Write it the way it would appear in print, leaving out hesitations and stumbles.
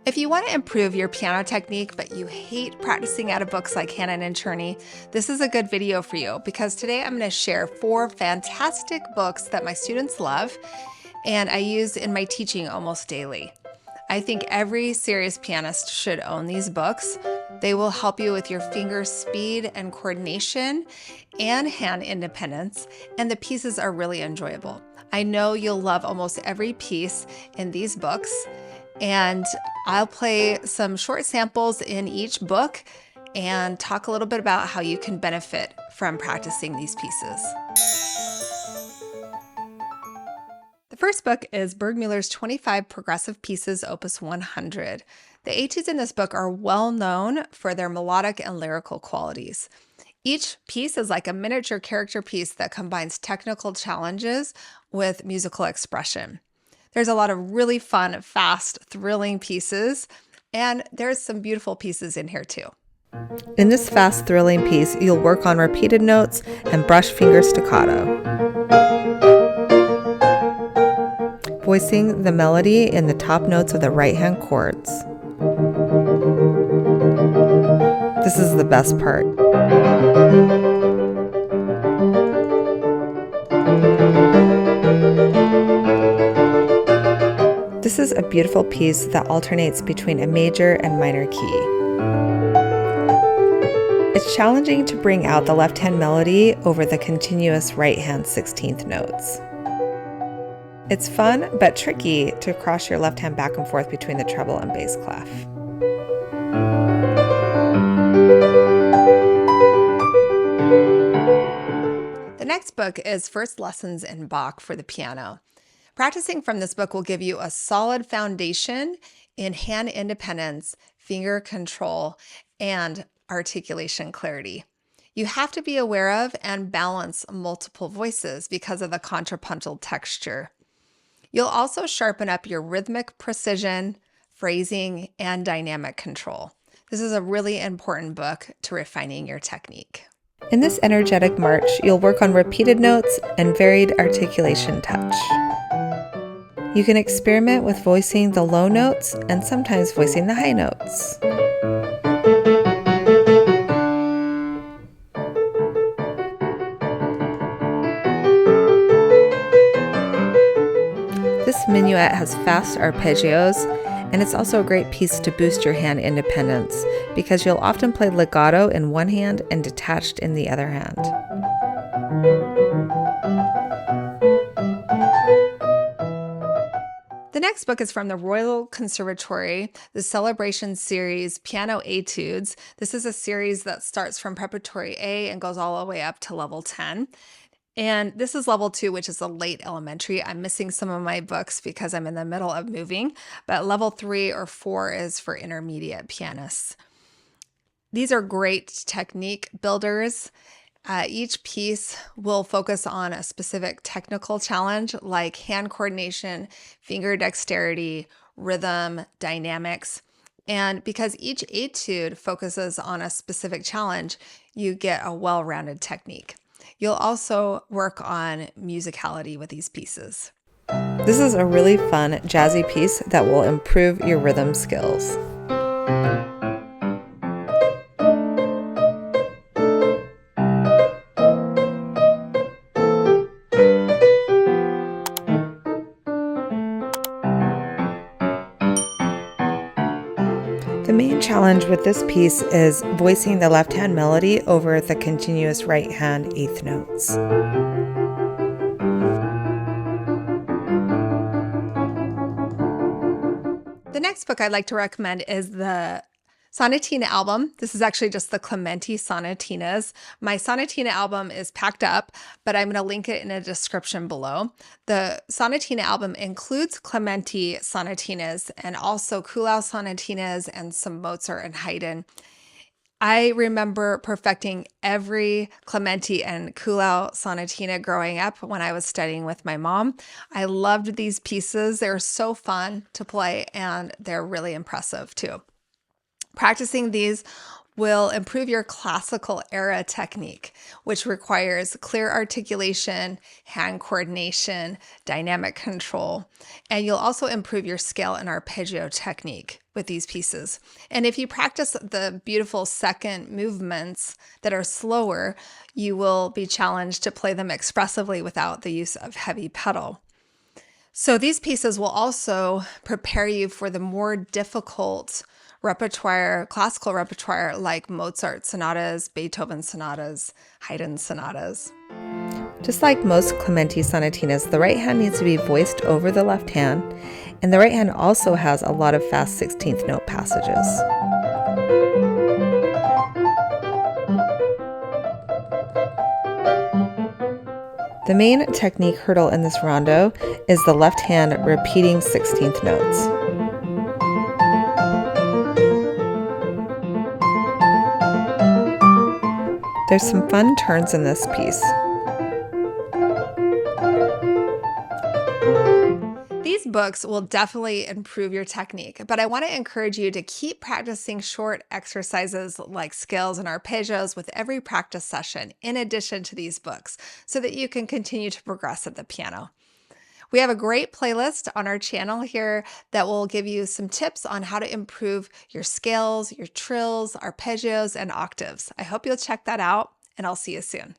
If you want to improve your piano technique, but you hate practicing out of books like Hannon and Cherney, this is a good video for you because today I'm going to share 4 fantastic books that my students love and I use in my teaching almost daily. I think every serious pianist should own these books. They will help you with your finger speed and coordination and hand independence, and the pieces are really enjoyable. I know you'll love almost every piece in these books, and I'll play some short samples in each book and talk a little bit about how you can benefit from practicing these pieces. The first book is Burgmuller's 25 Progressive Pieces, Opus 100. The etudes in this book are well known for their melodic and lyrical qualities. Each piece is like a miniature character piece that combines technical challenges with musical expression. There's a lot of really fun, fast, thrilling pieces, and there's some beautiful pieces in here too. In this fast, thrilling piece, you'll work on repeated notes and brush finger staccato, voicing the melody in the top notes of the right-hand chords. This is the best part. This is a beautiful piece that alternates between a major and minor key. It's challenging to bring out the left-hand melody over the continuous right-hand 16th notes. It's fun but tricky to cross your left hand back and forth between the treble and bass clef. The next book is First Lessons in Bach for the Piano. Practicing from this book will give you a solid foundation in hand independence, finger control, and articulation clarity. You have to be aware of and balance multiple voices because of the contrapuntal texture. You'll also sharpen up your rhythmic precision, phrasing, and dynamic control. This is a really important book to refining your technique. In this energetic march, you'll work on repeated notes and varied articulation touch. You can experiment with voicing the low notes and sometimes voicing the high notes. This minuet has fast arpeggios, and it's also a great piece to boost your hand independence because you'll often play legato in one hand and detached in the other hand. The next book is from the Royal Conservatory, the Celebration Series Piano Etudes. This is a series that starts from Preparatory A and goes all the way up to level 10. And this is level 2, which is a late elementary. I'm missing some of my books because I'm in the middle of moving, but level 3 or 4 is for intermediate pianists. These are great technique builders. Each piece will focus on a specific technical challenge like hand coordination, finger dexterity, rhythm, dynamics. And because each etude focuses on a specific challenge, you get a well-rounded technique. You'll also work on musicality with these pieces. This is a really fun, jazzy piece that will improve your rhythm skills. The main challenge with this piece is voicing the left-hand melody over the continuous right-hand eighth notes. The next book I'd like to recommend is the Sonatina Album. This is actually just the Clementi Sonatinas. My Sonatina album is packed up, but I'm going to link it in a description below. The Sonatina album includes Clementi Sonatinas and also Kuhlau Sonatinas and some Mozart and Haydn. I remember perfecting every Clementi and Kuhlau Sonatina growing up when I was studying with my mom. I loved these pieces. They're so fun to play and they're really impressive too. Practicing these will improve your classical era technique, which requires clear articulation, hand coordination, dynamic control. And you'll also improve your scale and arpeggio technique with these pieces. And if you practice the beautiful second movements that are slower, you will be challenged to play them expressively without the use of heavy pedal. So these pieces will also prepare you for the more difficult repertoire, classical repertoire like Mozart sonatas, Beethoven sonatas, Haydn sonatas. Just like most Clementi sonatinas, the right hand needs to be voiced over the left hand, and the right hand also has a lot of fast 16th note passages. The main technique hurdle in this rondo is the left hand repeating 16th notes. There's some fun turns in this piece. These books will definitely improve your technique, but I want to encourage you to keep practicing short exercises like scales and arpeggios with every practice session in addition to these books so that you can continue to progress at the piano. We have a great playlist on our channel here that will give you some tips on how to improve your scales, your trills, arpeggios, and octaves. I hope you'll check that out, and I'll see you soon.